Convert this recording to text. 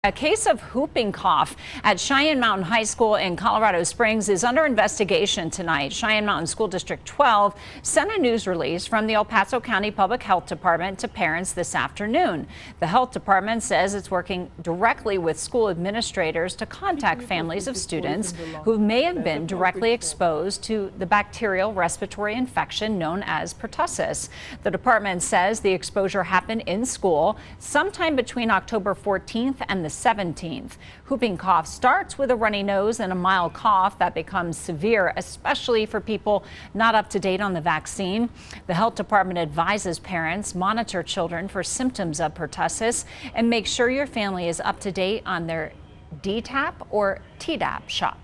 A case of whooping cough at Cheyenne Mountain High School in Colorado Springs is under investigation tonight. Cheyenne Mountain School District 12 sent a news release from the Paso County Public Health Department to parents this afternoon. The health department says it's working directly with school administrators to contact families of students who may have been directly exposed to the bacterial respiratory infection known as pertussis. The department says the exposure happened in school sometime between October 14th and the 17th. Whooping cough starts with a runny nose and a mild cough that becomes severe, especially for people not up to date on the vaccine. The health department advises parents monitor children for symptoms of pertussis and make sure your family is up to date on their DTaP or Tdap shots.